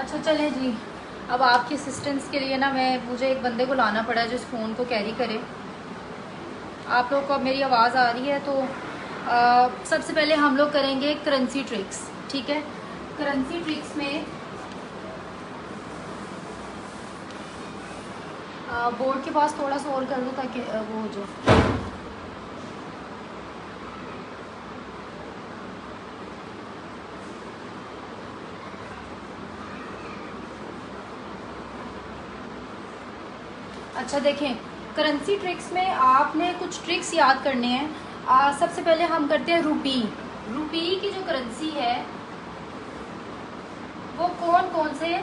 अच्छा चलें जी, अब आपकी असिस्टेंस के लिए ना मुझे एक बंदे को लाना पड़ा है जो इस फ़ोन को कैरी करे। आप लोग को अब मेरी आवाज़ आ रही है तो सबसे पहले हम लोग करेंगे करेंसी ट्रिक्स। ठीक है, करेंसी ट्रिक्स में बोर्ड के पास थोड़ा सा और कर दो ताकि वो हो जाए। अच्छा देखें, करेंसी ट्रिक्स में आपने कुछ ट्रिक्स याद करने हैं। सबसे पहले हम करते हैं रुपी। रुपी की जो करेंसी है वो कौन कौन से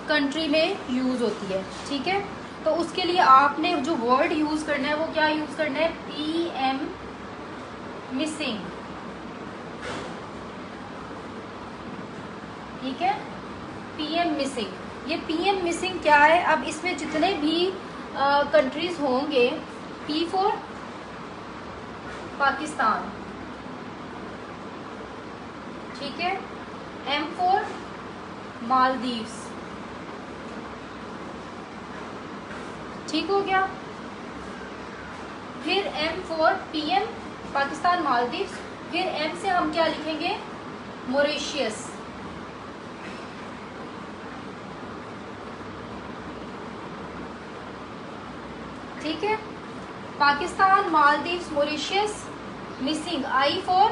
कंट्री में यूज़ होती है। ठीक है, तो उसके लिए आपने जो वर्ड यूज़ करना है वो क्या यूज़ करना है, PM मिसिंग। ठीक है, PM मिसिंग। ये PM मिसिंग क्या है, अब इसमें जितने भी कंट्रीज होंगे, P फॉर पाकिस्तान, ठीक है, M फॉर मालदीव्स, ठीक हो गया। फिर M for PM Pakistan Maldives, फिर M से हम क्या लिखेंगे, मॉरिशियस। ठीक है, Pakistan Maldives Mauritius missing. I for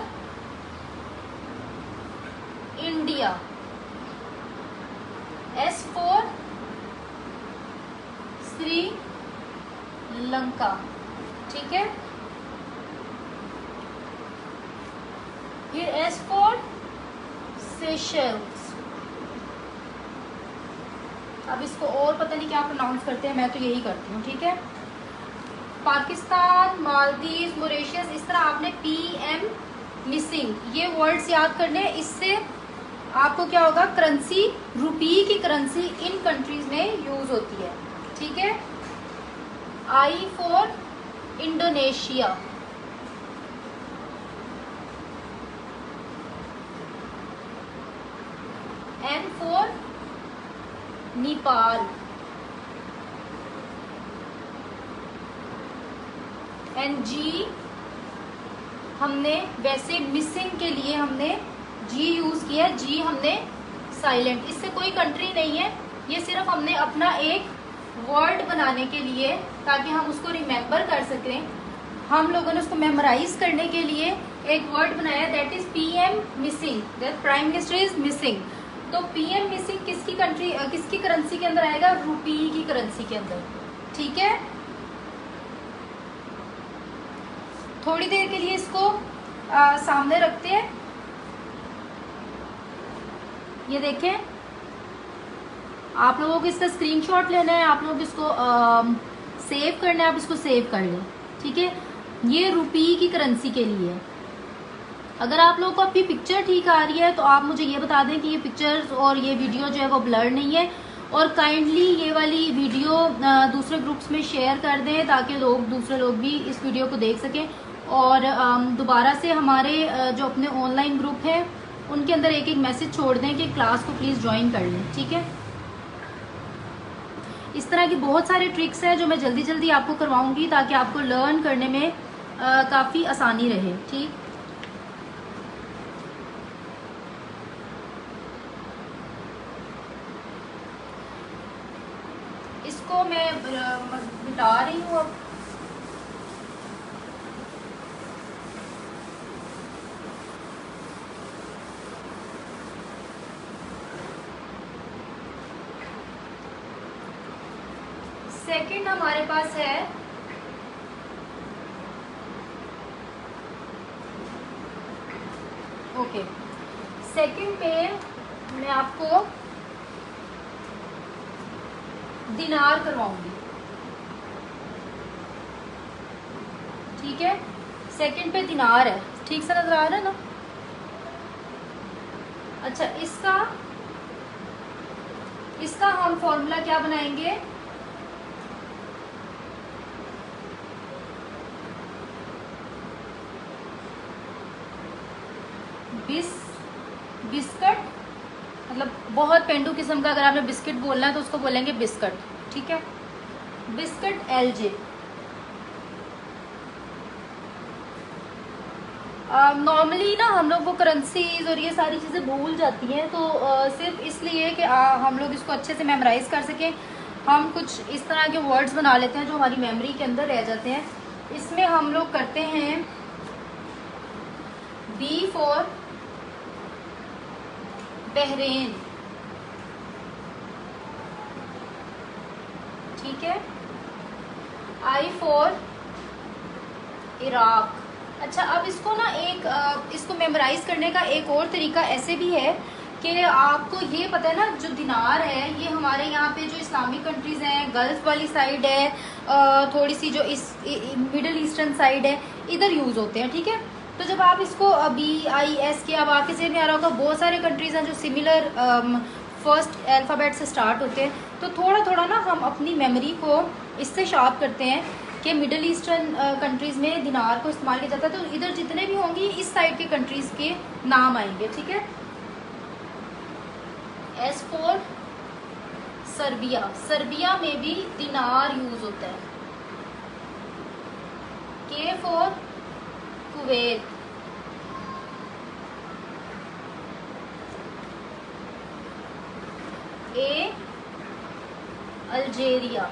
India, S for Sri Lanka. ठीक है, फिर S फॉर सेशल्स। अब इसको और पता नहीं क्या प्रोनाउंस करते हैं, मैं तो यही करती हूँ। ठीक है, पाकिस्तान मालदीव मॉरिशस, इस तरह आपने PM मिसिंग ये वर्ड्स याद करने। इससे आपको क्या होगा, करेंसी, रुपी की करेंसी इन कंट्रीज में यूज होती है। ठीक है, I for Indonesia, N for Nepal, NG हमने वैसे मिसिंग के लिए हमने G यूज किया, G हमने साइलेंट। इससे कोई कंट्री नहीं है, ये सिर्फ हमने अपना एक वर्ड बनाने के लिए, ताकि हम उसको रिमेम्बर कर सकें। हम लोगों ने उसको मेमोराइज करने के लिए एक वर्ड बनाया, that is PM missing, that prime minister is missing. तो PM मिसिंग किसकी कंट्री, किसकी करेंसी के अंदर आएगा, रुपी की करेंसी के अंदर। ठीक है, थोड़ी देर के लिए इसको सामने रखते हैं। ये देखें, आप लोगों को इसका स्क्रीनशॉट लेना है, आप लोग इसको सेव करना है, आप इसको सेव कर लें। ठीक है, ये रुपी की करेंसी के लिए। अगर आप लोगों को आपकी पिक्चर ठीक आ रही है तो आप मुझे ये बता दें कि ये पिक्चर्स और ये वीडियो जो है वो ब्लर नहीं है, और काइंडली ये वाली वीडियो दूसरे ग्रुप्स में शेयर कर दें ताकि दूसरे लोग भी इस वीडियो को देख सकें। और दोबारा से हमारे जो अपने ऑनलाइन ग्रुप है उनके अंदर एक एक मैसेज छोड़ दें कि क्लास को प्लीज़ ज्वाइन कर लें। ठीक है, इस तरह की बहुत सारे ट्रिक्स हैं जो मैं जल्दी जल्दी आपको करवाऊंगी ताकि आपको लर्न करने में काफ़ी आसानी रहे। ठीक, इसको मैं मिटा रही हूँ अब। सेकंड हमारे पास है ओके, सेकंड पे मैं आपको दिनार करवाऊंगी। ठीक है, सेकंड पे दिनार है, ठीक से नजर आ रहा है ना। अच्छा, इसका हम फॉर्मूला क्या बनाएंगे, बिस्कट मतलब बहुत पेंडू किस्म का अगर आपने बिस्किट बोलना है तो उसको बोलेंगे बिस्कट, ठीक है। Biscuit LJ। नॉर्मली ना हम लोग वो करेंसीज और ये सारी चीज़ें भूल जाती हैं, तो सिर्फ इसलिए कि हम लोग इसको अच्छे से मेमोराइज कर सकें, हम कुछ इस तरह के वर्ड्स बना लेते हैं जो हमारी मेमोरी के अंदर रह जाते हैं। इसमें हम लोग करते हैं B फॉर बहरेन, ठीक है। I for Iraq. अच्छा, अब इसको ना इसको मेमोराइज करने का एक और तरीका ऐसे भी है कि आपको ये पता है ना, जो दिनार है ये हमारे यहाँ पे जो इस्लामिक कंट्रीज हैं, गल्फ वाली साइड है, थोड़ी सी जो इस मिडल ईस्टर्न साइड है, इधर यूज होते हैं, ठीक है। तो जब आप इसको BIS के अब आपके से में आ रहा होगा, बहुत सारे कंट्रीज हैं जो सिमिलर फर्स्ट अल्फ़ाबेट से स्टार्ट होते हैं, तो थोड़ा थोड़ा ना हम अपनी मेमोरी को इससे शार्प करते हैं कि मिडल ईस्टर्न कंट्रीज़ में दिनार को इस्तेमाल किया जाता है, तो इधर जितने भी होंगी इस साइड के कंट्रीज़ के नाम आएंगे, ठीक है। S फॉर सर्बिया, सर्बिया में भी दिनार यूज होता है। K for Kuwait, A Algeria,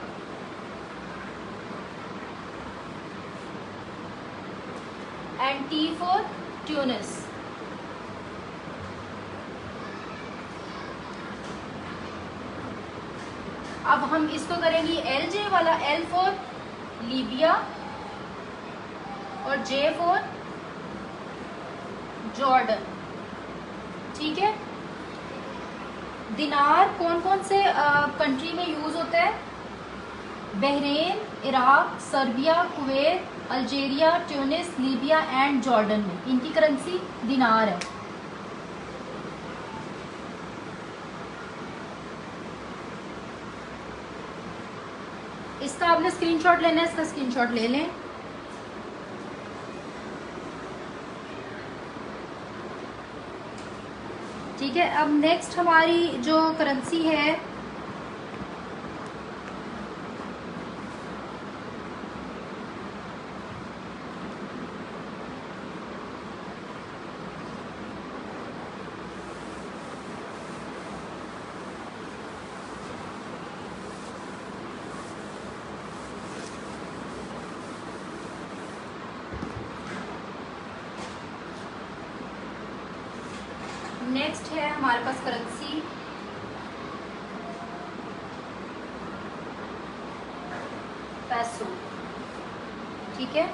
and T for Tunis. अब हम इसको करेंगे LJ वाला, L फॉर लीबिया और J फॉर जॉर्डन, ठीक है। दिनार कौन कौन से कंट्री में यूज होता है? Bahrain, Iraq, Serbia, Kuwait, Algeria, Tunis, Libya and Jordan में इनकी करेंसी दिनार है। इसका आपने स्क्रीनशॉट लेना है, इसका स्क्रीनशॉट ले लें। ठीक है, अब नेक्स्ट हमारी जो करेंसी है नेक्स्ट है हमारे पास करेंसी पैसो, ठीक है।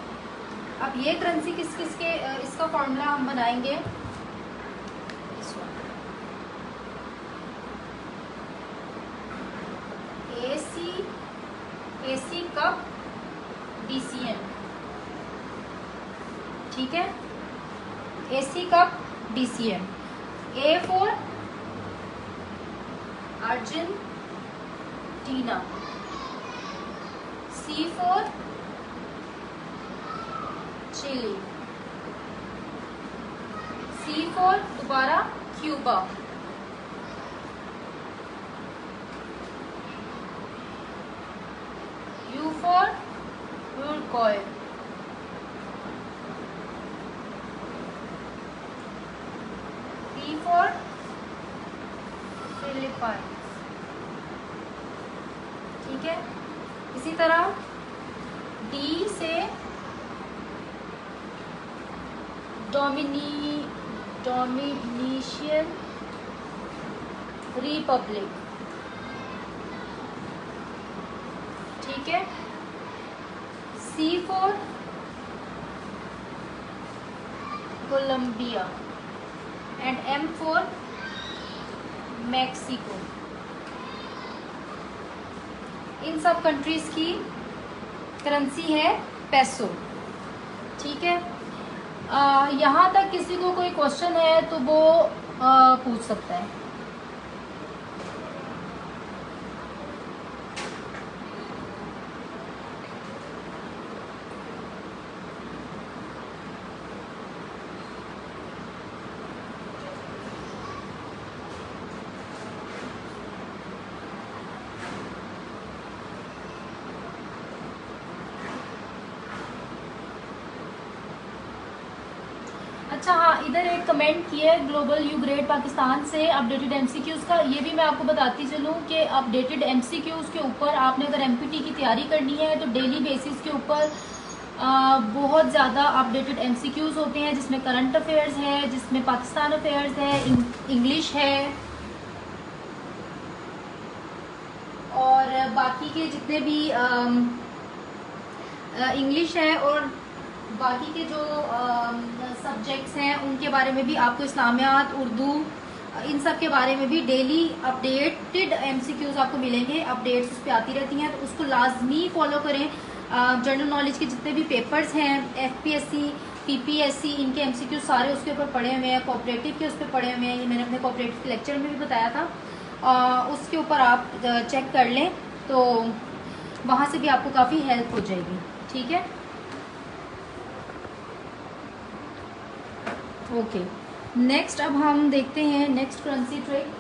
अब ये करेंसी किस किस के इसका फॉर्मूला हम बनाएंगे, AC कप DCM, ठीक है। AC cup DCM। A for Argentina, C for Chile, C for दोबारा Cuba, U for Uruguay, P for Philippines, ठीक है। इसी तरह D से डोमिनिशियन रिपब्लिक, ठीक है। C for Colombia and M for Mexico. इन सब कंट्रीज की करेंसी है पैसो, ठीक है। यहाँ तक किसी को कोई क्वेश्चन है तो वो पूछ सकता है। अच्छा हाँ, इधर एक कमेंट किया है ग्लोबल यू ग्रेड पाकिस्तान से अपडेटेड एमसीक्यूज का। ये भी मैं आपको बताती चलूँ कि अपडेटेड एमसीक्यूज के ऊपर आपने अगर एमपीटी की तैयारी करनी है तो डेली बेसिस के ऊपर बहुत ज़्यादा अपडेटेड एमसीक्यूज होते हैं, जिसमें करंट अफेयर्स है, जिसमें पाकिस्तान अफेयर्स है, इंग्लिश है और बाकी के जितने भी इंग्लिश है और बाकी के जो सब्जेक्ट्स हैं उनके बारे में भी आपको इस्लामियात, उर्दू, इन सब के बारे में भी डेली अपडेटेड एमसीक्यूज आपको मिलेंगे। अपडेट्स उस पर आती रहती हैं तो उसको लाजमी फॉलो करें। जनरल नॉलेज के जितने भी पेपर्स हैं, एफपीएससी, पीपीएससी, इनके एमसीक्यूज सारे उसके ऊपर पड़े हुए हैं। कोऑपरेटिव के उस पर पड़े हुए हैं, ये मैंने अपने कोऑपरेटिव के लेक्चर में भी बताया था। उसके ऊपर आप चेक कर लें तो वहाँ से भी आपको काफ़ी हेल्प हो जाएगी। ठीक है, ओके। नेक्स्ट अब हम देखते हैं नेक्स्ट करेंसी ट्रेड।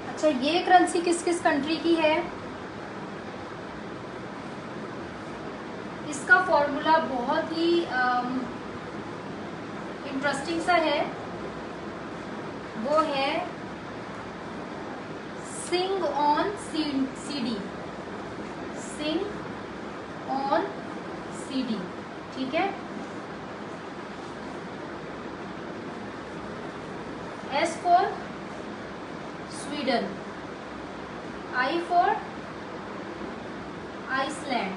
अच्छा, ये करेंसी किस किस कंट्री की है? इसका फॉर्मूला बहुत ही इंटरेस्टिंग सा है, वो है sing on CD, sing on CD. ठीक है, S for Sweden, I for Iceland,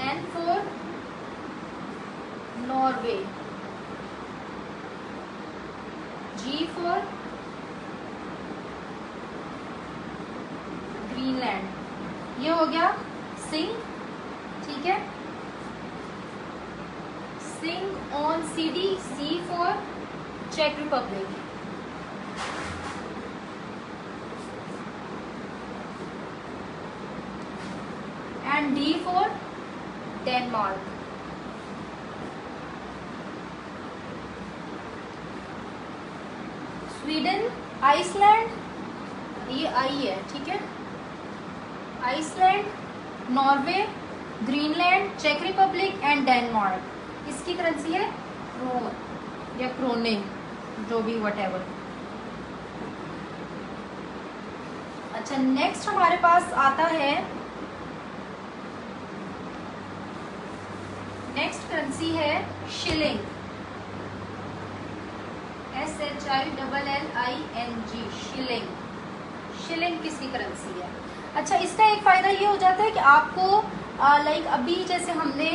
N for Norway, G for Greenland. ये हो गया सिंग। ठीक है, sing on CD, C for चेक Republic, and D for Denmark. Sweden, Iceland, ये I है। ठीक है, आइसलैंड, नॉर्वे, ग्रीनलैंड, चेक रिपब्लिक एंड डेनमार्क। इसकी करेंसी है क्रोन या क्रोने, जो भी व्हाटएवर। अच्छा, नेक्स्ट हमारे पास आता है, नेक्स्ट करेंसी है शिलिंग, SHILLING, शिलिंग। शिलिंग किसकी करेंसी है? अच्छा, इसका एक फायदा ये हो जाता है कि आपको लाइक अभी जैसे हमने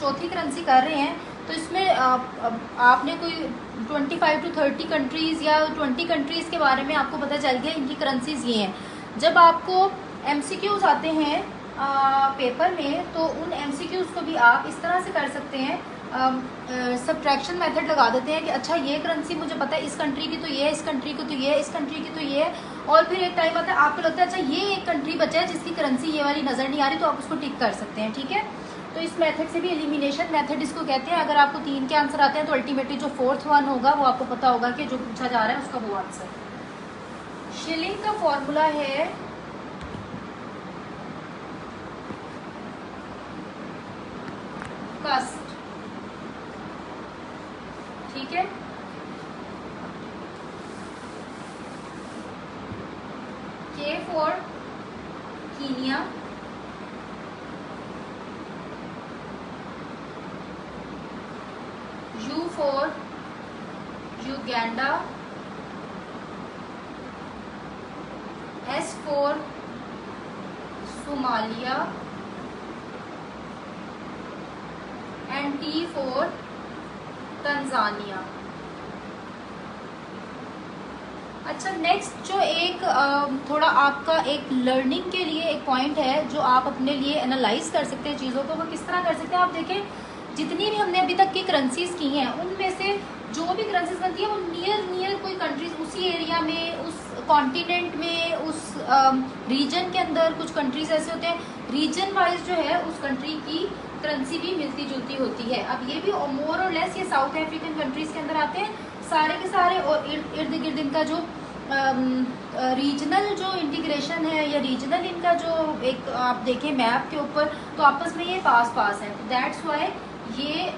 चौथी करेंसी कर रहे हैं तो इसमें आपने कोई 25 to 30 कंट्रीज या 20 कंट्रीज के बारे में आपको पता चल गया इनकी करेंसीज ये हैं। जब आपको एमसीक्यूज आते हैं पेपर में तो उन एमसीक्यूज को भी आप इस तरह से कर सकते हैं, सब्ट्रैक्शन मेथड लगा देते हैं कि अच्छा ये करेंसी मुझे पता है, इस कंट्री की तो ये, इस कंट्री की तो ये, इस कंट्री की तो ये, और फिर एक टाइम आता है आपको लगता है अच्छा ये एक कंट्री बचा है जिसकी करेंसी ये वाली नज़र नहीं आ रही, तो आप उसको टिक कर सकते हैं। ठीक है, तो इस मेथड से भी एलिमिनेशन मेथड इसको कहते हैं। अगर आपको 3 के आंसर आते हैं तो अल्टीमेटली जो 4th वन होगा वो आपको पता होगा कि जो पूछा जा रहा है उसका वो आंसर। शिलिंग का फॉर्मूला है कस्ट। ठीक है, के for Kenya, you for Uganda, S for Somalia and T for Tanzania. अच्छा, नेक्स्ट जो एक थोड़ा आपका एक लर्निंग के लिए एक पॉइंट है जो आप अपने लिए एनालाइज कर सकते हैं चीज़ों को, वो किस तरह कर सकते हैं। आप देखें जितनी भी हमने अभी तक की करेंसीज की हैं उनमें से जो भी करेंसीज बनती है वो नियर कोई कंट्रीज उसी एरिया में, उस कॉन्टिनेंट में, उस रीजन के अंदर कुछ कंट्रीज ऐसे होते हैं रीजन वाइज जो है उस कंट्री की करेंसी भी मिलती जुलती होती है। अब ये भी मोर और लेस ये साउथ अफ्रीकन कंट्रीज के अंदर आते हैं सारे के सारे, और इर्द गिर्द इनका जो रीजनल जो इंटीग्रेशन है या रीजनल इनका जो एक आप देखें मैप के ऊपर तो आपस में ये पास है। दैट्स वाई ये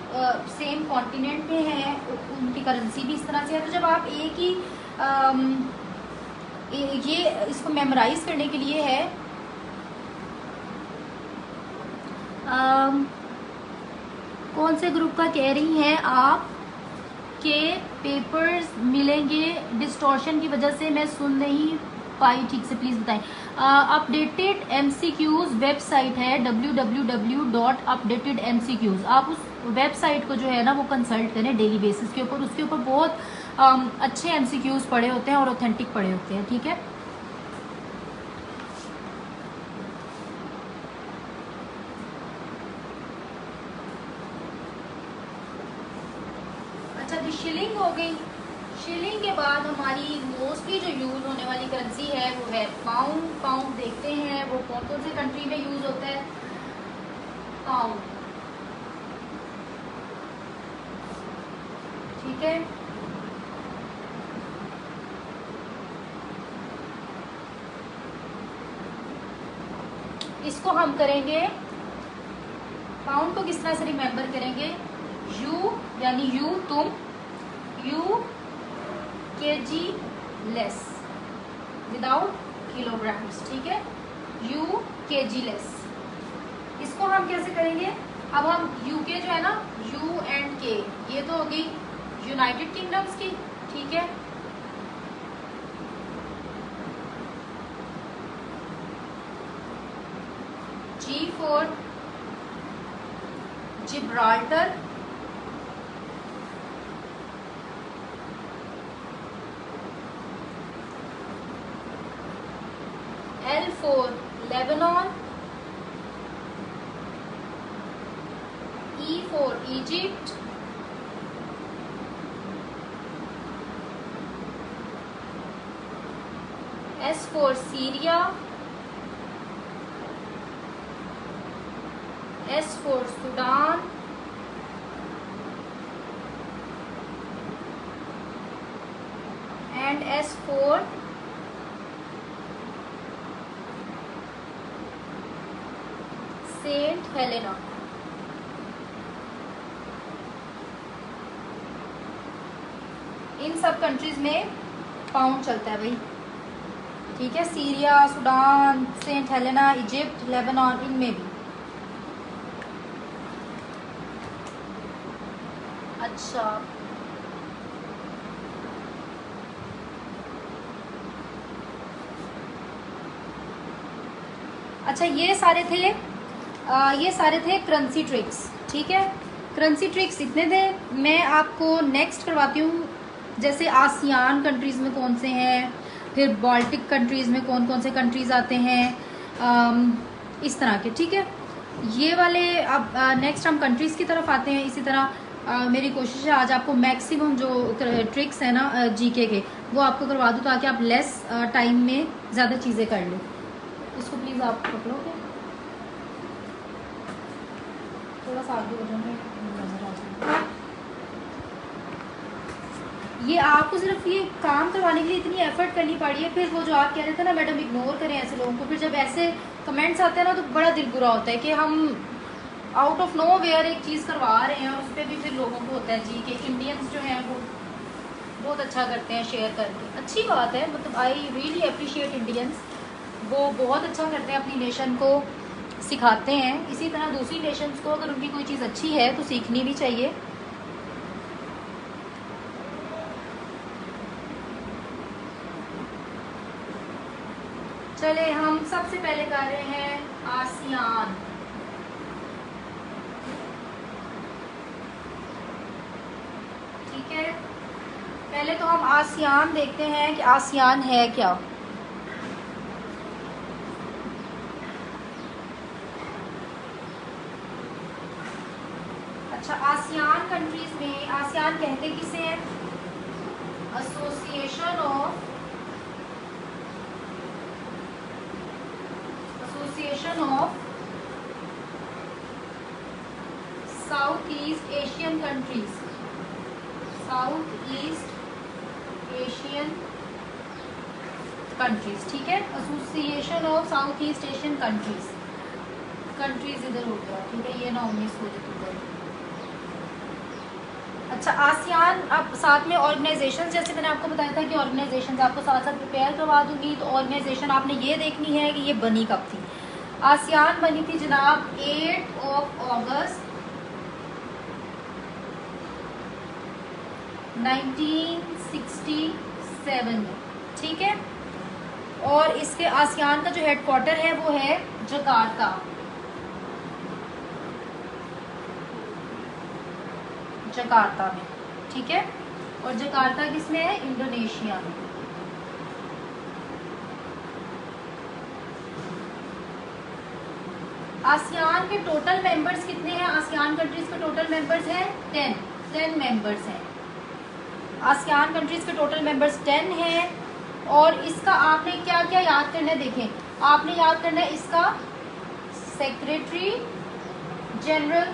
सेम कॉन्टिनेंट में है, उनकी करेंसी भी इस तरह से है। तो जब आप एक ही ये इसको मेमोराइज करने के लिए है कौन से ग्रुप का कह रही हैं आप के पेपर्स मिलेंगे, डिस्टॉर्शन की वजह से मैं सुन नहीं पाई ठीक से, प्लीज बताएं। अपडेटेड MCQs वेबसाइट है www.updatedmcqs। आप उस वेबसाइट को जो है ना वो कंसल्ट करें डेली बेसिस के ऊपर, उसके ऊपर बहुत अच्छे MCQs पड़े होते हैं और ऑथेंटिक पड़े होते हैं, ठीक है। शिलिंग हो गई। शिलिंग के बाद हमारी मोस्टली जो यूज होने वाली करेंसी है वो है पाउंड। पाउंड देखते हैं वो कौन कौन से कंट्री में यूज होता है। पाउंड, ठीक है। इसको हम करेंगे, पाउंड को किस तरह से रिमेंबर करेंगे, यू यानी यू तुम, you kg less without kilograms, ठीक है। यू kg लेस, इसको हम कैसे करेंगे। अब हम यूके जो है ना, यू एंड के, ये तो हो गई यूनाइटेड किंगडम्स की, ठीक है। G for Gibraltar, L for Lebanon, E for Egypt, S for Syria, S for Sudan, and S for Saint Helena. इन सब कंट्रीज में पाउंड चलता है भाई, ठीक है। Syria, Sudan, Saint Helena, Egypt, Lebanon, इनमें भी। अच्छा, अच्छा ये सारे थे करेंसी ट्रिक्स, ठीक है। करेंसी ट्रिक्स इतने थे। मैं आपको नेक्स्ट करवाती हूँ, जैसे आसियान कंट्रीज़ में कौन से हैं, फिर बाल्टिक कंट्रीज़ में कौन कौन से कंट्रीज़ आते हैं, इस तरह के, ठीक है। ये वाले अब नेक्स्ट हम कंट्रीज़ की तरफ आते हैं। इसी तरह मेरी कोशिश है आज आपको मैक्सिमम जो ट्रिक्स है ना जीके के वो आपको करवा दूँ, ताकि आप लेस टाइम में ज़्यादा चीज़ें कर लें। इसको प्लीज़ आप पकड़ोगे, थोड़ा सा आगे हो जाए, नजर आ जाए। ये आपको सिर्फ ये काम करवाने के लिए इतनी एफर्ट करनी पड़ी है, फिर वो जो आप कह रहे थे ना मैडम इग्नोर करें ऐसे लोगों को, फिर जब ऐसे कमेंट्स आते हैं ना तो बड़ा दिल बुरा होता है कि हम आउट ऑफ नो वेयर एक चीज़ करवा रहे हैं और उस पर भी फिर लोगों को होता है जी कि इंडियंस जो हैं वो बहुत अच्छा करते हैं शेयर करके। अच्छी बात है, मतलब आई रियली अप्रिशिएट इंडियंस, वो बहुत अच्छा करते हैं, अपनी नेशन को सिखाते हैं। इसी तरह दूसरी नेशंस को अगर उनकी कोई चीज़ अच्छी है तो सीखनी भी चाहिए। चले हम सबसे पहले कर रहे हैं आसियान, ठीक है। पहले तो हम आसियान देखते हैं कि आसियान है क्या। अच्छा, आसियान कंट्रीज में आसियान कहते किसे हैं? Association of south east Asian countries, south east Asian countries, ठीक है। Association of south east Asian countries, countries इधर हो गया, ठीक है, ये ना 19 हो जाती है। अच्छा, आसियान अब साथ में ऑर्गेनाइजेशन, जैसे मैंने आपको बताया था कि ऑर्गेनाइजेशन आपको साथ साथ प्रिपेयर करवा दूंगी, तो ऑर्गेनाइजेशन आपने ये देखनी है कि ये बनी कब थी। आसियान बनी थी जनाब 8 अगस्त 1967 में, ठीक है। और इसके आसियान का जो हेडक्वार्टर है वो है जकार्ता, जकार्ता में, ठीक है। और जकार्ता किसमें है? इंडोनेशिया में। आसियान के टोटल मेंबर्स कितने हैं? आसियान कंट्रीज के टोटल मेंबर्स हैं 10 मेंबर्स हैं। आसियान कंट्रीज के टोटल मेंबर्स 10 हैं। और इसका आपने क्या क्या याद करना है? देखें, आपने याद करना है इसका सेक्रेटरी जनरल,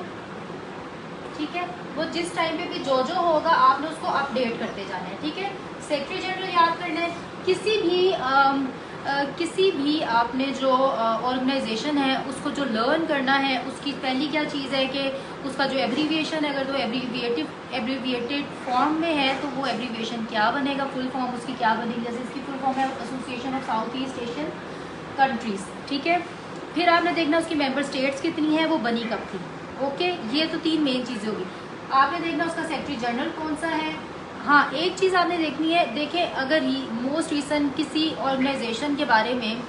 ठीक है। वो जिस टाइम पे भी जो होगा आपने उसको अपडेट करते जाना है, ठीक है। सेक्रेटरी जनरल याद करना है। किसी भी आपने जो ऑर्गेनाइजेशन है उसको जो लर्न करना है, उसकी पहली क्या चीज़ है कि उसका जो एब्रीविएशन है, अगर तो एब्रीविएटेड फॉर्म में है तो वो एब्रीविएशन क्या बनेगा, फुल फॉर्म उसकी क्या बनेगी। जैसे इसकी फुल फॉर्म है association of south east Asian countries, ठीक है। फिर आपने देखना उसकी मेंबर स्टेट्स कितनी है, वो बनी कब थी, ओके। ये तो 3 मेन चीज़ें होगी। आपने देखना उसका सेक्रेटरी जनरल कौन सा है। हाँ, एक चीज़ आपने देखनी है, देखें अगर मोस्ट रिसेंट किसी ऑर्गेनाइजेशन के बारे में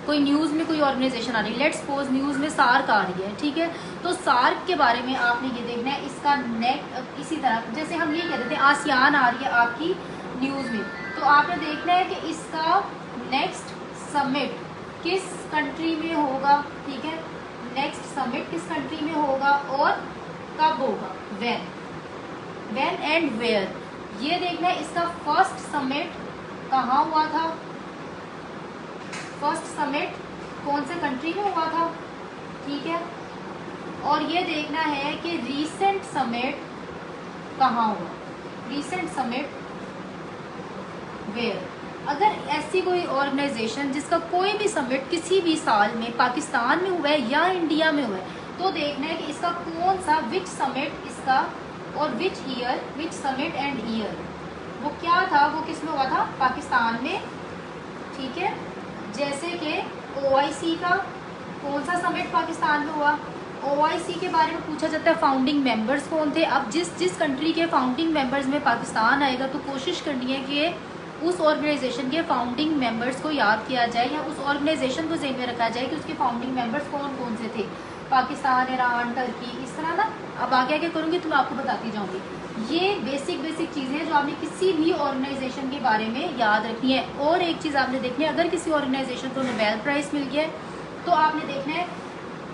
कोई न्यूज़ में कोई ऑर्गेनाइजेशन आ रही है, लेट्स सपोज न्यूज़ में सार्क आ रही है, ठीक है, तो सार्क के बारे में आपने ये देखना है इसका इसी तरह जैसे हम ये कहते थे आसियान आ रही है आपकी न्यूज़ में, तो आपने देखना है कि इसका नेक्स्ट समिट किस कंट्री में होगा, ठीक है। नेक्स्ट समिट किस कंट्री में होगा और कब होगा, व्हेन एंड वेयर। ये देखना है इसका फर्स्ट समिट कहाँ हुआ था, फर्स्ट समिट कौन से कंट्री में हुआ था, ठीक है। और ये देखना है कि रीसेंट समिट कहाँ हुआ, रीसेंट समिट वेयर। अगर ऐसी कोई ऑर्गेनाइजेशन जिसका कोई भी समिट किसी भी साल में पाकिस्तान में हुआ है या इंडिया में हुआ है, तो देखना है कि इसका कौन सा विच समिट इसका और which year, which summit and year, वो क्या था, वो किस में हुआ था, पाकिस्तान में, ठीक है। जैसे कि OIC का कौन सा समिट पाकिस्तान में हुआ, OIC के बारे में पूछा जाता है फाउंडिंग मेंबर्स कौन थे। अब जिस कंट्री के फाउंडिंग मेंबर्स में पाकिस्तान आएगा तो कोशिश करनी है कि उस ऑर्गेनाइजेशन के फाउंडिंग मेंबर्स को याद किया जाए या उस ऑर्गेनाइजेशन को ज़हन में रखा जाए कि उसके फाउंडिंग मेंबर्स कौन कौन से थे, पाकिस्तान, ईरान, टर्की, इस तरह ना। अब आगे आगे करूँगी तो मैं आपको बताती जाऊँगी। ये बेसिक चीज़ें जो आपने किसी भी ऑर्गेनाइजेशन के बारे में याद रखनी है। और एक चीज़ आपने देखनी है, अगर किसी ऑर्गेनाइजेशन को नोबेल प्राइज़ मिल गया है तो आपने देखना है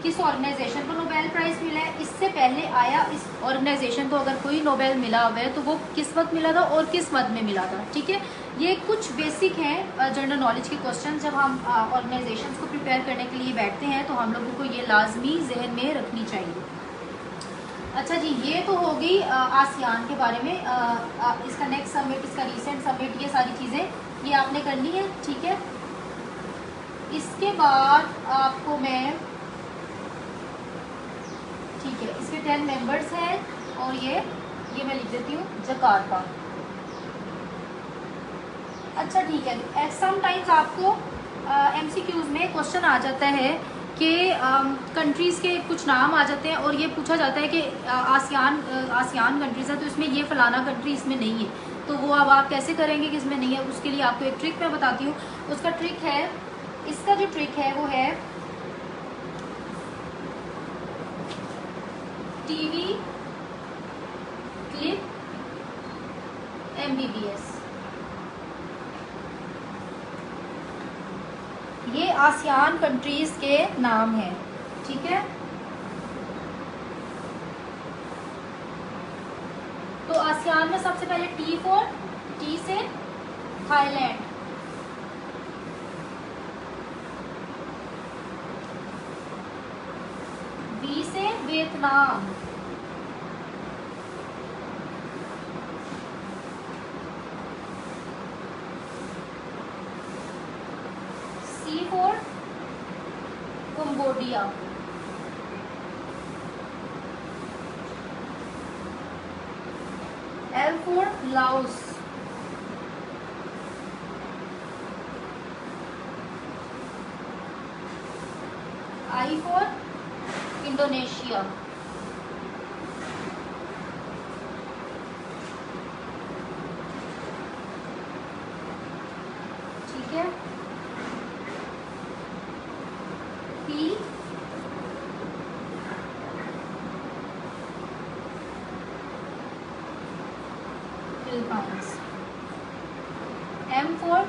किस ऑर्गेनाइजेशन को नोबेल प्राइज़ मिला है, इससे पहले आया इस ऑर्गेनाइजेशन को अगर कोई नोबेल मिला हुआ है तो वो किस वक्त मिला था और किस मद में मिला था, ठीक है। ये कुछ बेसिक हैं जनरल नॉलेज के क्वेश्चन। जब हम ऑर्गेनाइजेशंस को प्रिपेयर करने के लिए बैठते हैं तो हम लोगों को ये लाजमी जहन में रखनी चाहिए। अच्छा जी, ये तो हो गई आसियान के बारे में। इसका नेक्स्ट समिट, इसका रीसेंट समिट, ये सारी चीज़ें ये आपने करनी है, ठीक है। इसके बाद आपको मैं, ठीक है, इसके 10 मेंबर्स हैं और ये मैं लिख देती हूँ जकार्ता। अच्छा ठीक है, समटाइम्स आपको MCQs में क्वेश्चन आ जाता है कि कंट्रीज़ के कुछ नाम आ जाते हैं और ये पूछा जाता है कि आसियान कंट्रीज़ है तो इसमें ये फलाना कंट्री इसमें नहीं है, तो वो अब आप कैसे करेंगे कि इसमें नहीं है। उसके लिए आपको एक ट्रिक मैं बताती हूँ। उसका ट्रिक है, इसका जो ट्रिक है वो है TV क्लिप MBBS। ये आसियान कंट्रीज के नाम हैं, ठीक है। तो आसियान में सबसे पहले टी से थाईलैंड, बी से Vietnam, C for Cambodia, L for Laos, I for Indonesia, ठीक है। P Philippines, M for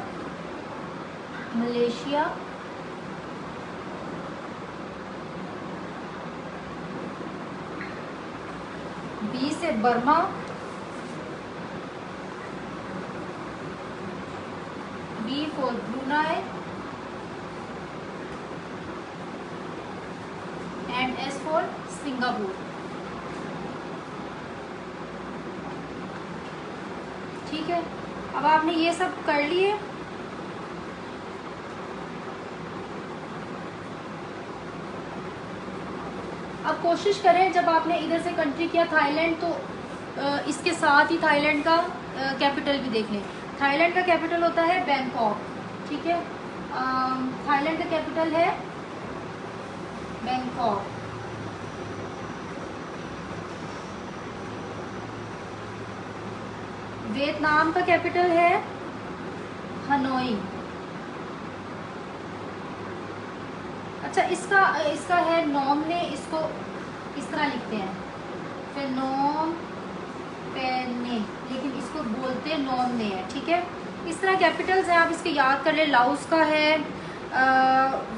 Malaysia, B से Burma, B for Brunei and S for Singapore, ठीक है। अब आपने ये सब कर लिए। अब कोशिश करें, जब आपने इधर से कंट्री किया थाईलैंड, तो इसके साथ ही थाईलैंड का कैपिटल भी देख लें। थाईलैंड का कैपिटल होता है बैंकॉक, ठीक है। थाईलैंड का कैपिटल है बैंकॉक। वियतनाम का कैपिटल है हनोई। अच्छा, इसका है नॉम ने, इसको इस तरह लिखते हैं फेनोम पेने, लेकिन इसको बोलते हैं नॉम ने है, ठीक है। इस तरह कैपिटल्स हैं, आप इसके याद कर ले। लाओस का है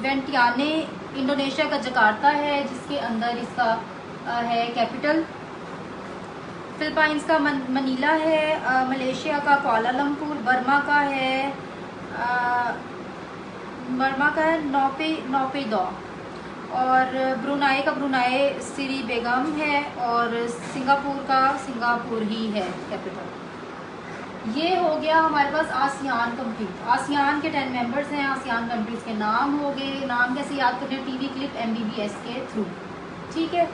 वेंटियाने, इंडोनेशिया का जकार्ता है जिसके अंदर इसका है कैपिटल। फिलीपींस का मनीला है, मलेशिया का कुआलालंपुर, बर्मा का है नौपेदो, और ब्रुनाई का ब्रुनाई सिरी बेगम है, और सिंगापुर का सिंगापुर ही है कैपिटल। ये हो गया हमारे पास आसियान कंप्लीट। आसियान के 10 मेंबर्स हैं, आसियान कंट्रीज के नाम हो गए। नाम कैसे याद करते हैं? टीवी क्लिप MBBS के थ्रू, ठीक है।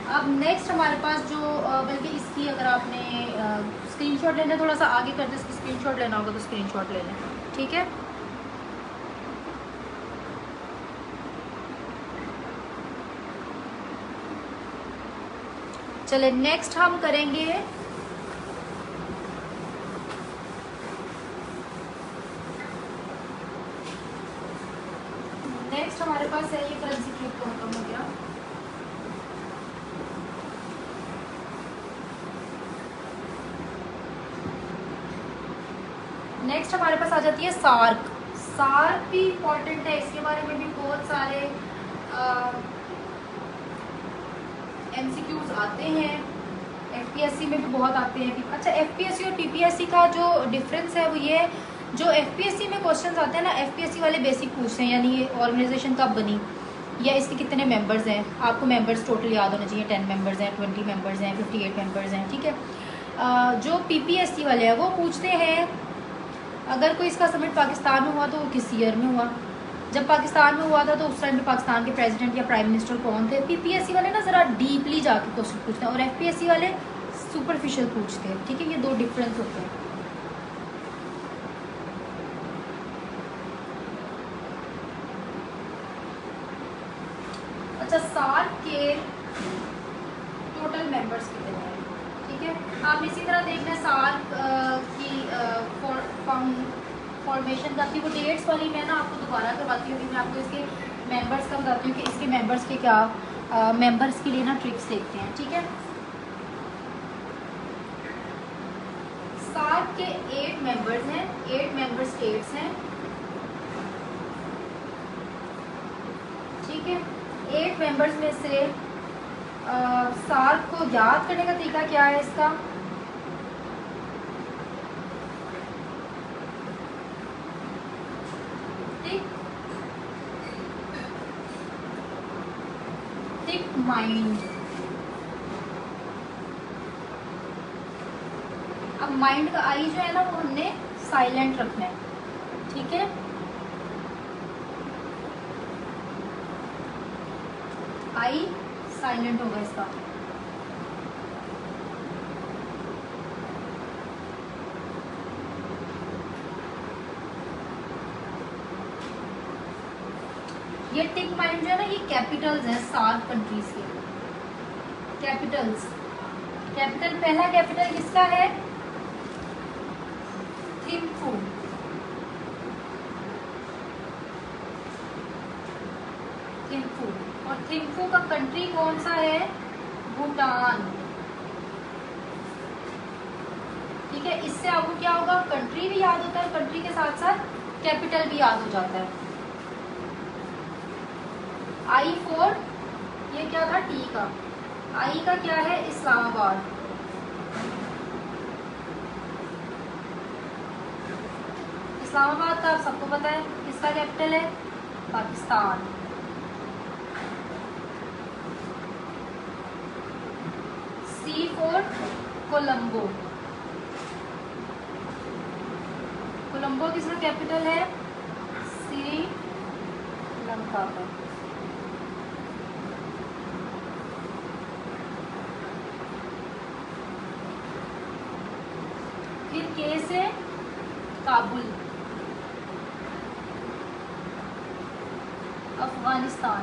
अब नेक्स्ट हमारे पास जो बल्कि इसकी अगर आपने स्क्रीनशॉट लेना, थोड़ा सा आगे करते इसकी स्क्रीनशॉट लेना होगा तो स्क्रीनशॉट ले लें, ठीक है। चले नेक्स्ट हम करेंगे हमारे पास है ये करेंसी क्लिप तो खत्म हो गया। नेक्स्ट हमारे पास आ जाती है सार्क। सार्क भी इम्पोर्टेंट है, इसके बारे में भी बहुत सारे MCQs आते हैं, FPSC में भी बहुत आते हैं। अच्छा, FPSC और TPSC का जो डिफरेंस है वो ये, जो FPSC में क्वेश्चंस आते हैं ना, FPSC वाले बेसिक पूछते हैं, यानी ये ऑर्गेनाइजेशन कब बनी या इसके कितने मेंबर्स हैं। आपको मेंबर्स टोटल याद होना चाहिए, 10 मेंबर्स हैं, 20 मेंबर्स हैं, 58 मेंबर्स हैं, ठीक है। जो PPSC वाले हैं वो पूछते हैं अगर कोई इसका समिट पाकिस्तान में हुआ तो वो किस ईयर में हुआ। जब पाकिस्तान में हुआ था तो उस टाइम पे पाकिस्तान के प्रेसिडेंट या प्राइम मिनिस्टर कौन थे। PPSC वाले ना ज़रा डीपली जाके क्वेश्चन पूछते हैं और FPSC वाले सुपरफिशियल पूछते हैं, ठीक है। ये दो डिफरेंस होते हैं। अच्छा, सार्क के टोटल मेंबर्स कितने हैं, ठीक है। आप इसी तरह देखना सार्क की फॉर्मेशन का, वो डेट्स वाली मैं ना आपको दोबारा करवाती हूँ। मैं आपको इसके मेंबर्स का बताती हूँ कि इसके मेंबर्स के क्या मेंबर्स के लिए ना ट्रिक्स देखते हैं, ठीक है। सार्क के 8 मेंबर्स हैं, 8 मेंबर स्टेट्स हैं, ठीक है। 8 मेंबर्स में से सार्क को याद करने का तरीका क्या है इसका? टिक माइंड। अब माइंड का आई जो है ना वो हमने साइलेंट रखना है, ठीक है। आई साइलेंट होगा इसका। ये टिक माइंड जो है ना ये कैपिटल्स है सार्क कंट्रीज के, कैपिटल्स। कैपिटल, पहला कैपिटल किसका है? थिम्फू। थिम्फू। और थिम्फू का कंट्री कौन सा है? भूटान, ठीक है। इससे आपको क्या होगा? कंट्री भी याद होता है, कंट्री के साथ साथ कैपिटल भी याद हो जाता है। आई फोर, ये क्या था? टी का। आई का क्या है? इस्लामाबाद। इस्लामाबाद का सबको पता है, किसका कैपिटल है? पाकिस्तान। सी फोर कोलंबो। कोलंबो किसका कैपिटल है? श्रीलंका का। फिर के से काबुल, अफगानिस्तान।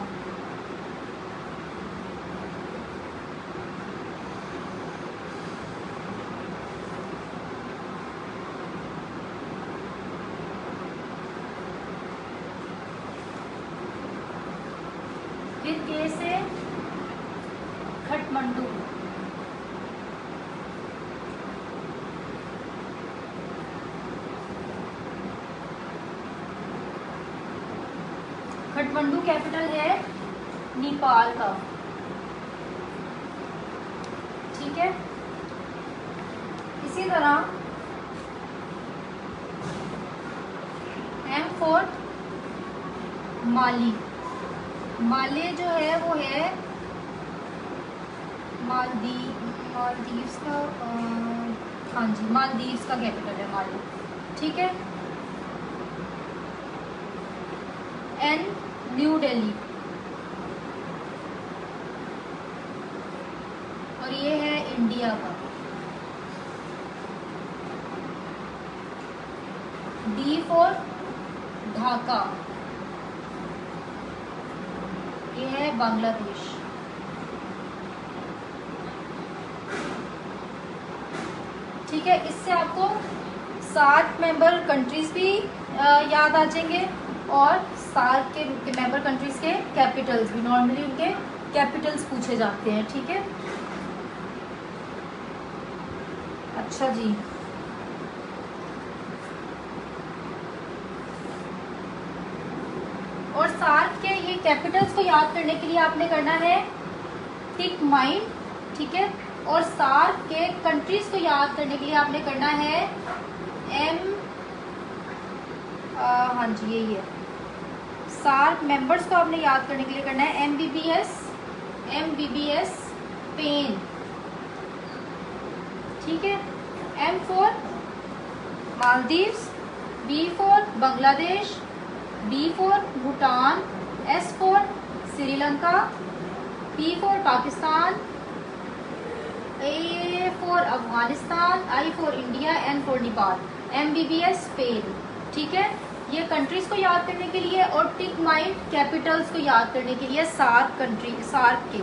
फिर के से खटमंडू, खटमंडू कैपिटल है नेपाल का, ठीक है। इसी तरह एम फोर माली। माले जो है वो है मालदीव्स का, हाँ जी मालदीव्स का कैपिटल है माले, ठीक है। एन न्यू दिल्ली, और ये है इंडिया का। डी फोर ढाका, ये है बांग्लादेश। ठीक है, इससे आपको 7 मेंबर कंट्रीज भी याद आ जाएंगे और 7 के मेंबर कंट्रीज के कैपिटल्स भी। नॉर्मली उनके कैपिटल्स पूछे जाते हैं, ठीक है। अच्छा जी, और सार्क के ये कैपिटल्स को याद करने के लिए आपने करना है टिक माइंड, ठीक है। और सार्क के कंट्रीज को याद करने के लिए आपने करना है हाँ जी यही है। सार्क मेंबर्स को आपने याद करने के लिए करना है MBBS स्पेन, ठीक है। M4 Maldives, B4 Bangladesh, B4 Bhutan, S4 Sri Lanka, P4 Pakistan, A4 Afghanistan, I4 India, N4 Nepal, MBBS Spain, ठीक है। ये कंट्रीज को याद करने के लिए और टिक माइंड कैपिटल्स को याद करने के लिए सार्क कंट्री, सार्क के।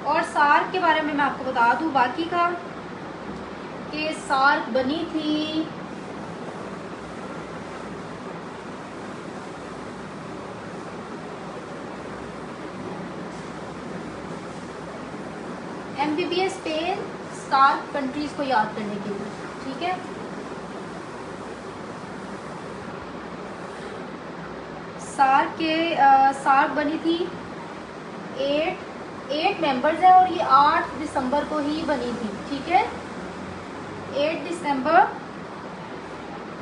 और सार्क के बारे में मैं आपको बता दूं बाकी का कि सार्क बनी थी MBBS स्पेन, सार्क कंट्रीज को याद करने के लिए, ठीक है। सार्क बनी थी 8 मेंबर्स है और ये 8 दिसंबर को ही बनी थी, ठीक है, 8 दिसंबर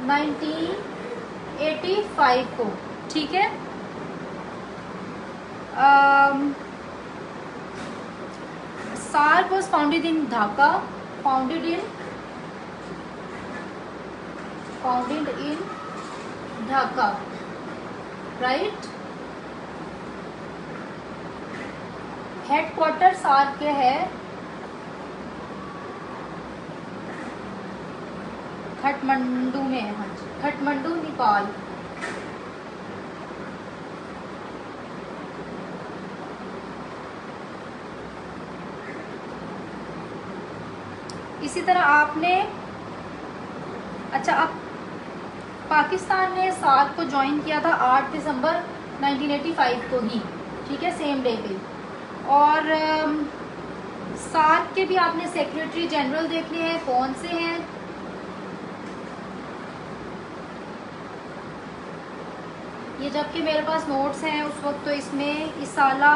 1985 को, ठीक है। SAARC was founded in Dhaka, founded in Dhaka, right. Headquarter SAARC के है काठमांडू में है, हाँ जी, काठमांडू, नेपाल। इसी तरह आपने, अच्छा, आप पाकिस्तान ने सार्क को ज्वाइन किया था 8 दिसंबर 1985 को ही, ठीक है, सेम डे पे। और सार्क के भी आपने सेक्रेटरी जनरल देखने हैं, कौन से हैं। ये जबकि मेरे पास नोट्स हैं उस वक्त, तो इसमें इसाला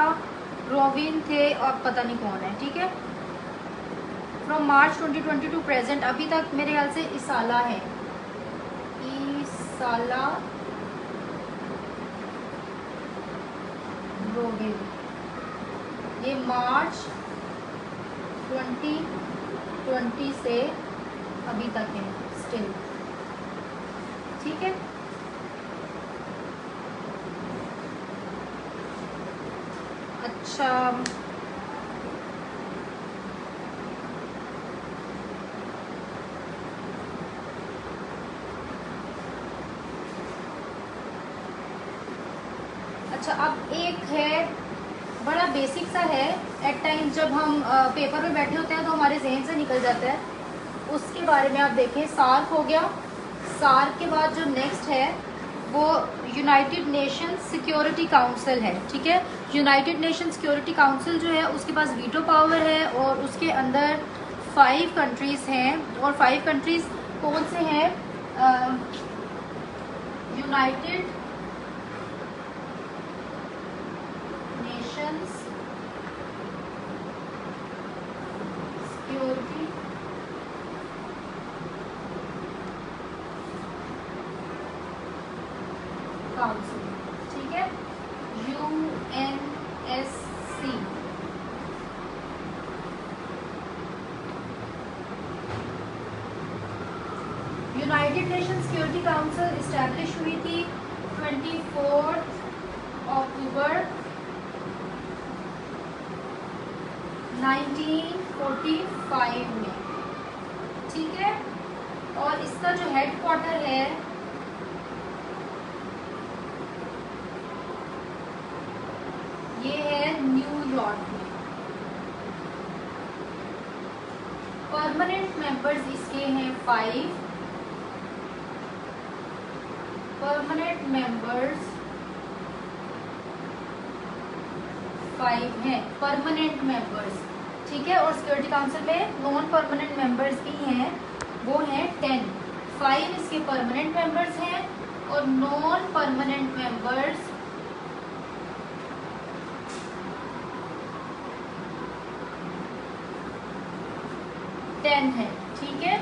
रोविन थे और पता नहीं कौन है, ठीक है। फ्रॉम मार्च 2020 टू प्रेजेंट, अभी तक मेरे ख्याल से इसाला है, इसाला रोविन, ये मार्च 2020 से अभी तक है स्टिल, ठीक है। अच्छा, अब एक है बड़ा बेसिक सा है, एट टाइम्स जब हम पेपर में बैठे होते हैं तो हमारे जहन से निकल जाता है, उसके बारे में आप देखें। सार्क हो गया, सार्क के बाद जो नेक्स्ट है वो यूनाइटेड नेशंस सिक्योरिटी काउंसिल है, ठीक है। यूनाइटेड नेशन सिक्योरिटी काउंसिल जो है उसके पास वीटो पावर है और उसके अंदर 5 कंट्रीज हैं, और 5 कंट्रीज कौन से हैं? यूनाइटेड नेशंस सिक्योरिटी काउंसिल, ठीक है, UNSC। United nation security council establish हुई थी 24 अक्टूबर 1945 में, ठीक है। और इसका जो हेडक्वार्टर है ये है न्यूयॉर्क में। परमानेंट मेंबर्स इसके हैं 5 परमानेंट मेंबर्स 5 हैं परमानेंट मेंबर्स, ठीक है। और सिक्योरिटी काउंसिल में नॉन परमानेंट मेंबर्स भी हैं, वो हैं 10। 5 इसके परमानेंट मेंबर्स हैं और नॉन परमानेंट मेंबर्स 10 है, ठीक है।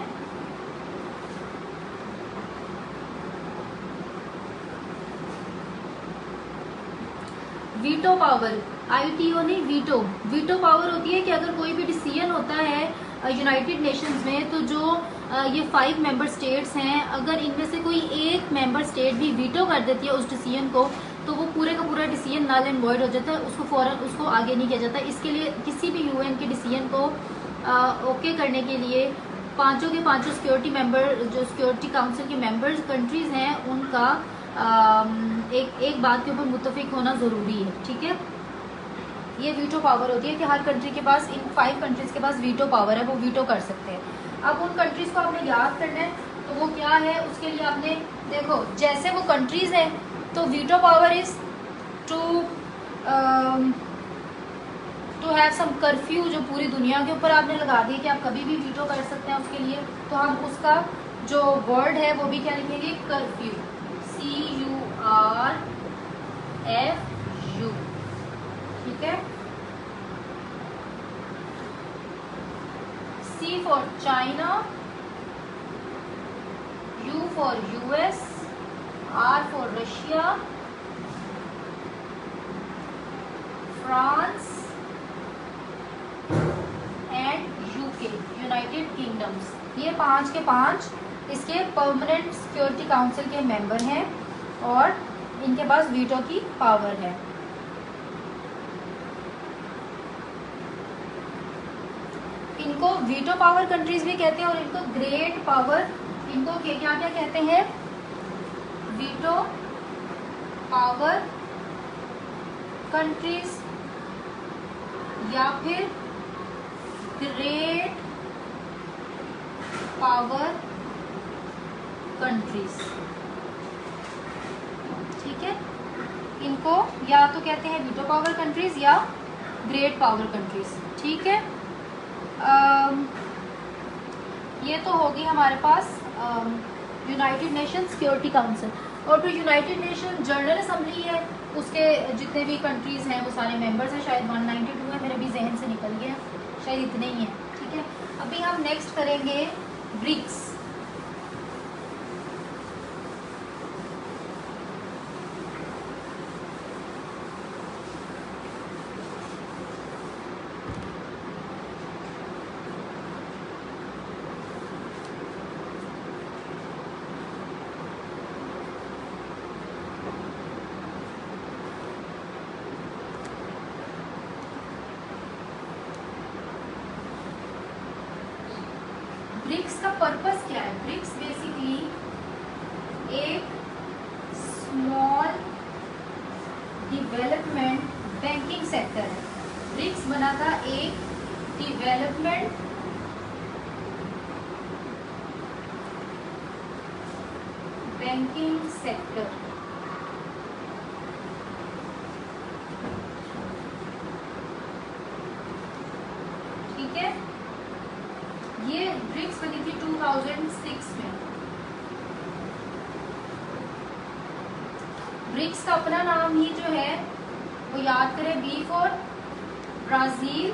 वीटो पावर, ITO नहीं, वीटो पावर होती है कि अगर कोई भी डिसीजन होता है यूनाइटेड नेशंस में, तो जो ये 5 मेंबर स्टेट्स हैं, अगर इनमें से कोई एक मेंबर स्टेट भी वीटो कर देती है उस डिसीजन को, तो वो पूरे का पूरा डिसीजन नल एंड वॉइड हो जाता है, उसको फौरन उसको आगे नहीं किया जाता। इसके लिए किसी भी UN के डिसीजन को ओके करने के लिए पांचों के पांचों सिक्योरिटी मेंबर, जो सिक्योरिटी काउंसिल के मेंबर्स कंट्रीज हैं, उनका एक बात के ऊपर मुत्तफिक होना ज़रूरी है, ठीक है। ये वीटो पावर होती है कि हर कंट्री के पास, इन 5 कंट्रीज के पास वीटो पावर है, वो वीटो कर सकते हैं। अब उन कंट्रीज को आपने याद करना है, तो वो क्या है, उसके लिए आपने देखो, जैसे वो कंट्रीज हैं तो veto power is to have some curfew, जो पूरी दुनिया के ऊपर आपने लगा दी कि आप कभी भी वीटो कर सकते हैं उसके लिए, तो हम उसका जो वर्ड है वो भी क्या लिखेंगे, कर्फ्यू, CURFEW, FU, ठीक है। C for China, U for US, R for Russia, France and UK, United kingdoms. ये 5 के 5 इसके परमानेंट सिक्योरिटी काउंसिल के मेंबर हैं और इनके पास वीटो की पावर है। इनको वीटो पावर कंट्रीज भी कहते हैं और इनको ग्रेट पावर, इनको क्या क्या कहते हैं? वीटो पावर कंट्रीज या फिर ग्रेट पावर कंट्रीज, ठीक है। इनको या तो कहते हैं वीटो पावर कंट्रीज या ग्रेट पावर कंट्रीज, ठीक है। ये तो होगी हमारे पास यूनाइटेड नेशन सिक्योरिटी काउंसिल। और जो यूनाइटेड नेशन जनरल असेंबली है उसके जितने भी कंट्रीज हैं वो सारे मेंबर्स हैं। शायद 192 है, मेरे भी जहन से निकल गया, शायद इतने ही हैं, ठीक है। अभी हम नेक्स्ट करेंगे ब्रिक्स। ब्रिक्स का पर्पस क्या है? ब्रिक्स बेसिकली एक स्मॉल डेवलपमेंट बैंकिंग सेक्टर है। ब्रिक्स बना था एक डेवलपमेंट बैंकिंग सेक्टर, ठीक है। ये ब्रिक्स बनी थी 2006 में। ब्रिक्स का अपना नाम ही जो है वो याद करें, B for Brazil,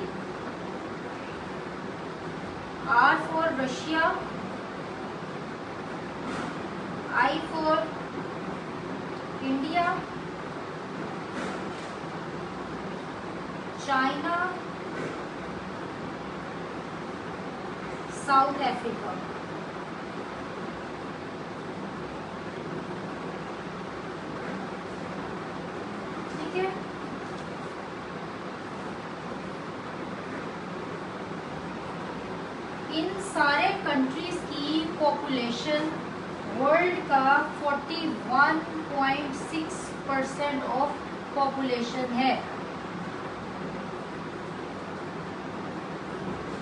R for Russia, I for India, China, south Africa, ठीक है। इन सारे कंट्रीज की पॉपुलेशन वर्ल्ड का 41.6% ऑफ पॉपुलेशन है।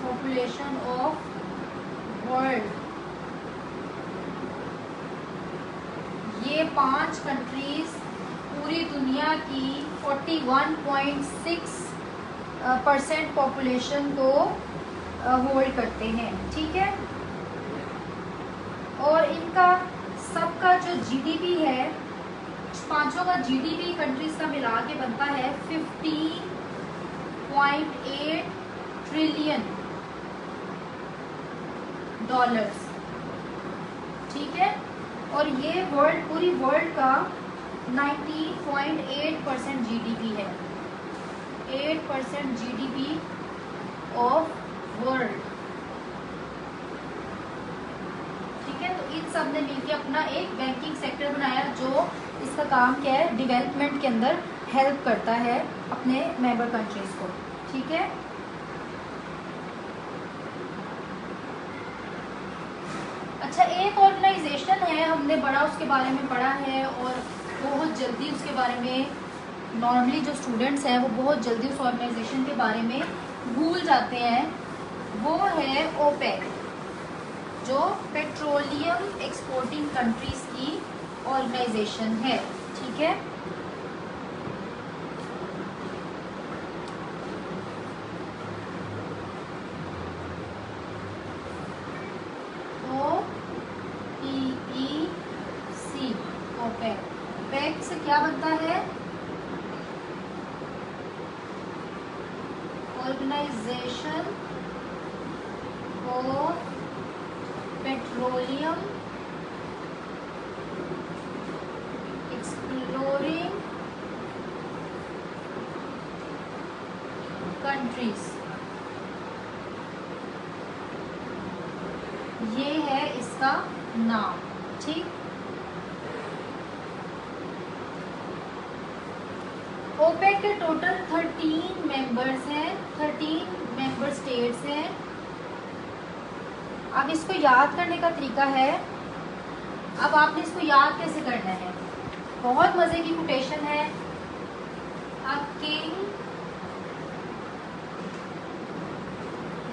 पॉपुलेशन ऑफ वर्ल्ड, ये 5 कंट्रीज पूरी दुनिया की 41.6% पॉपुलेशन को होल्ड करते हैं, ठीक है। और इनका सबका जो जीडीपी है, 5 का जीडीपी कंट्रीज का मिला के बनता है 15.8 ट्रिलियन डॉलर्स, ठीक है। और ये पूरी वर्ल्ड का 90.8% जीडीपी है, 8% जीडीपी ऑफ वर्ल्ड, ठीक है। तो इन सब ने मिलकर अपना एक बैंकिंग सेक्टर बनाया जो इसका काम क्या है, डेवलपमेंट के अंदर हेल्प करता है अपने मेंबर कंट्रीज को, ठीक है। अच्छा, एक ऑर्गेनाइजेशन है, हमने बड़ा उसके बारे में पढ़ा है और बहुत जल्दी उसके बारे में, नॉर्मली जो स्टूडेंट्स हैं वो बहुत जल्दी उस ऑर्गेनाइजेशन के बारे में भूल जाते हैं, वो है ओपेक, जो पेट्रोलियम एक्सपोर्टिंग कंट्रीज की ऑर्गेनाइजेशन है, ठीक है। OPEC, ओपेक से क्या बनता है? Organisation of petroleum exploring countries, ये है इसका नाम। ठीक, ओपेक के टोटल 13 मेंबर्स हैं, 13 मेंबर स्टेट्स हैं। अब इसको याद करने का तरीका है, अब आपने इसको याद कैसे करना है, बहुत मजे की कोटेशन है। A king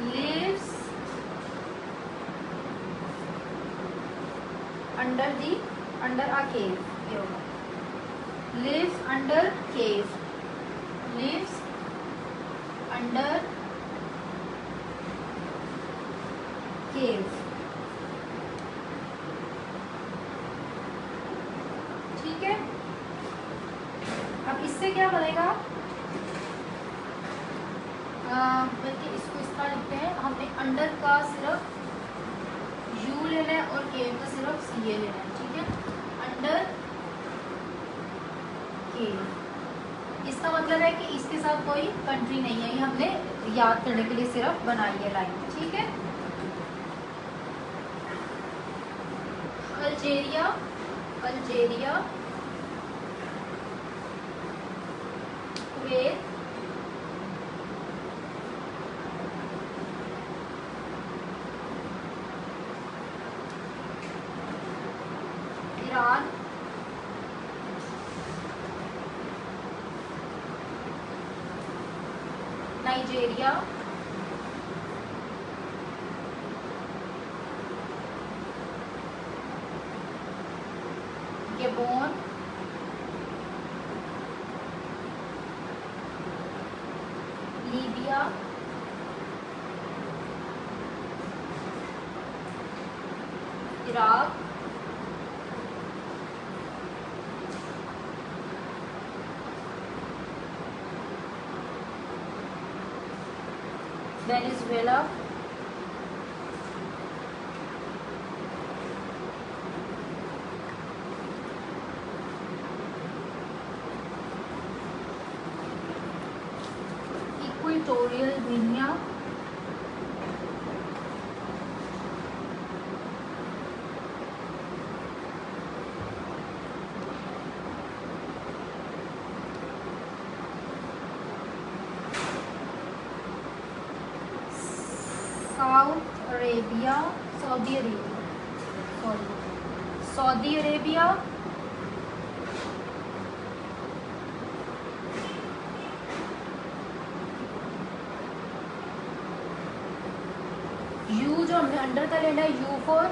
lives under a cave, ये होगा lives under cave, lives under cave। ठीक है, अब इससे क्या बनेगा, बल्कि इसको इसका लिखते हैं, हमने अंडर का सिर्फ यू लेना है और केव का सिर्फ सी ए लेना है। ठीक है, अंडर केव, इसका मतलब है कि इसके साथ कोई कंट्री नहीं है, ये हमने याद करने के लिए सिर्फ बनाई है लाइन। ठीक है, Algeria, Algeria, Kuwait, Iran, Nigeria, Gabon, Libya, Iraq, Venezuela, Equatorial Guinea, south Arabia, Saudi Arabia, Saudi Arabia, U जो हमने अंडर का लेना है, U for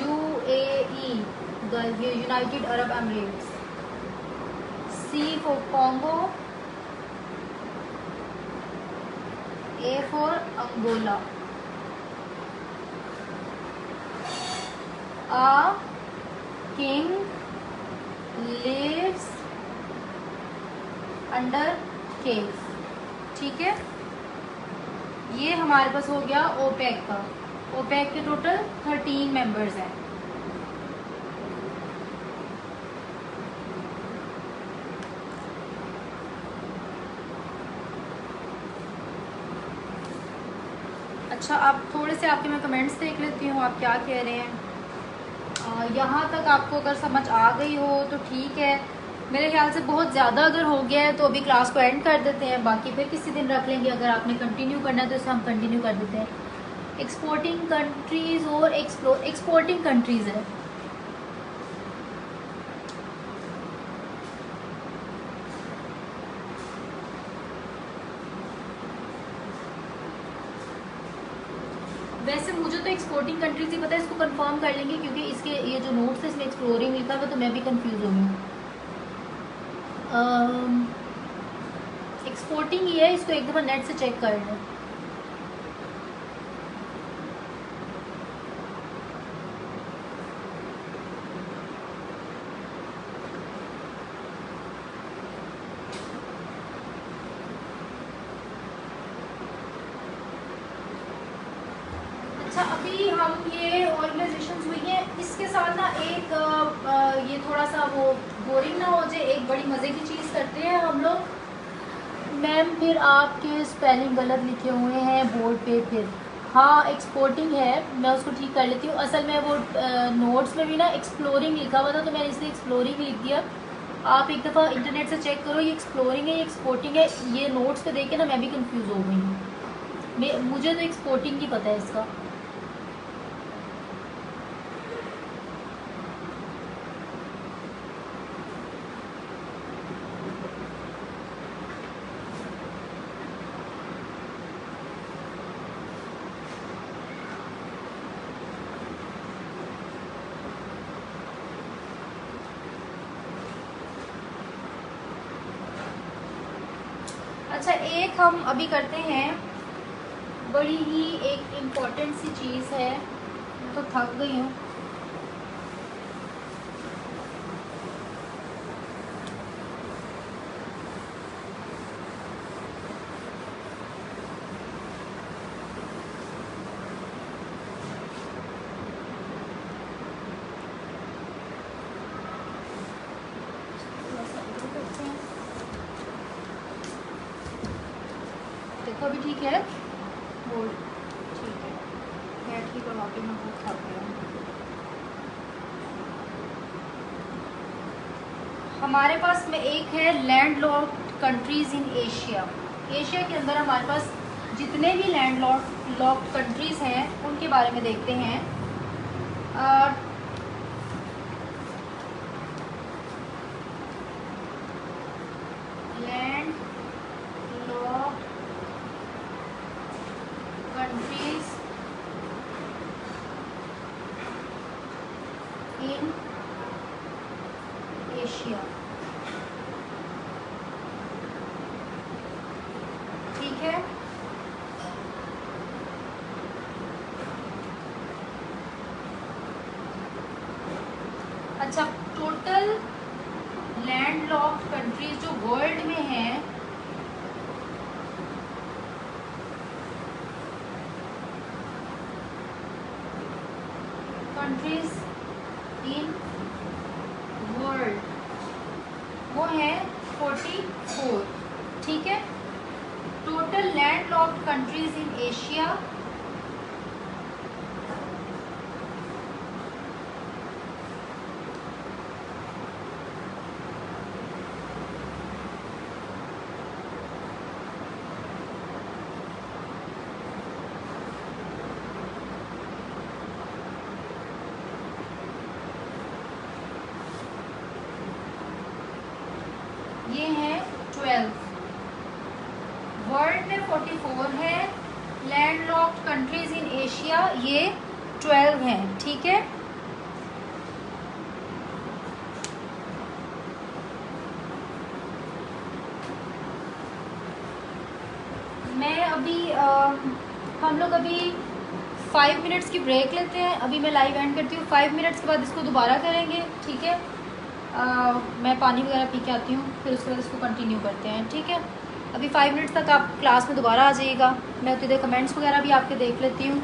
UAE, United Arab Emirates, C for Congo, A for Angola, A king lives under cave। ठीक है, ये हमारे पास हो गया ओपेक का। ओपेक के टोटल 13 मेंबर्स हैं। अच्छा, आप थोड़े से आपके मैं कमेंट्स देख लेती हूँ, आप क्या कह रहे हैं। यहाँ तक आपको अगर समझ आ गई हो तो ठीक है, मेरे ख्याल से बहुत ज़्यादा अगर हो गया है तो अभी क्लास को एंड कर देते हैं, बाकी फिर किसी दिन रख लेंगे। अगर आपने कंटिन्यू करना है तो इसे हम कंटिन्यू कर देते हैं। एक्सपोर्टिंग कंट्रीज़ और एक्सपोर्टिंग कंट्रीज़ है। वैसे मुझे तो एक्सपोर्टिंग कंट्रीज ही पता है, इसको कंफर्म कर लेंगे क्योंकि इसके ये जो नोट्स है इसमें एक्सप्लोरिंग लिखा हुआ, तो मैं भी कंफ्यूज हो गई। एक्सपोर्टिंग ये है, इसको एक दफ़ा नेट से चेक कर लें। अच्छा, अभी हम ये ऑर्गेनाइजेशन हुई हैं, इसके साथ ना एक ये थोड़ा सा वो बोरिंग ना हो जाए, एक बड़ी मज़े की चीज़ करते हैं हम लोग। मैम फिर आपके स्पेलिंग गलत लिखे हुए हैं बोर्ड पे। फिर हाँ, एक्सपोर्टिंग है, मैं उसको ठीक कर लेती हूँ। असल में वो नोट्स में भी ना एक्सप्लोरिंग लिखा हुआ था, तो मैंने इसलिए एक्सप्लोरिंग लिख दिया। आप एक दफ़ा इंटरनेट से चेक करो, ये एक्सप्लोरिंग है, ये एक्सपोर्टिंग है। ये नोट्स पे देख के ना मैं भी कंफ्यूज हो गई हूँ। मुझे तो एक्सपोर्टिंग ही पता है इसका। अच्छा, एक हम अभी करते हैं, बड़ी ही एक इम्पोर्टेंट सी चीज़ है। मैं तो थक गई हूँ। देखो अभी ठीक है, बोल ठीक है, बैठ के करवा के मैं बहुत थक गया हूँ। हमारे पास में एक है landlocked countries in Asia. Asia के अंदर हमारे पास जितने भी लैंडलॉक्ड कंट्रीज हैं उनके बारे में देखते हैं। Land locked countries in Asia, ठीक है। अच्छा, टोटल लैंडलॉक्ड कंट्रीज जो वर्ल्ड में हैं, कंट्रीज इन वर्ल्ड, वो है 44, ठीक है। Total landlocked countries in Asia, ये है 12। वर्ल्ड में 44 है, लैंडलॉक्ड कंट्रीज इन एशिया ये 12 हैं, ठीक है। मैं अभी हम लोग अभी 5 मिनट्स की ब्रेक लेते हैं। अभी मैं लाइव एंड करती हूँ, 5 मिनट्स के बाद इसको दोबारा करेंगे, ठीक है। मैं पानी वगैरह पी के आती हूँ, फिर उसके बाद इसको कंटिन्यू करते हैं, ठीक है। अभी 5 मिनट्स तक आप क्लास में दोबारा आ जाइएगा। मैं तो इधर कमेंट्स वगैरह भी आपके देख लेती हूँ।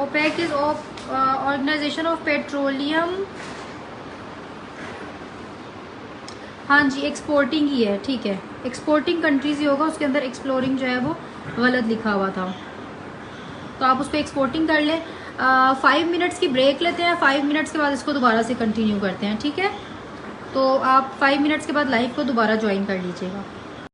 OPEC is organisation of petroleum, हाँ जी, एक्सपोर्टिंग ही है, ठीक है। एक्सपोर्टिंग कंट्रीज ही होगा, उसके अंदर एक्सप्लोरिंग जो है वो गलत लिखा हुआ था, तो आप उसको एक्सपोर्टिंग कर लें। 5 मिनट्स की ब्रेक लेते हैं, 5 मिनट्स के बाद इसको दोबारा से कंटिन्यू करते हैं, ठीक है। तो आप 5 मिनट्स के बाद लाइव को दोबारा ज्वाइन कर लीजिएगा।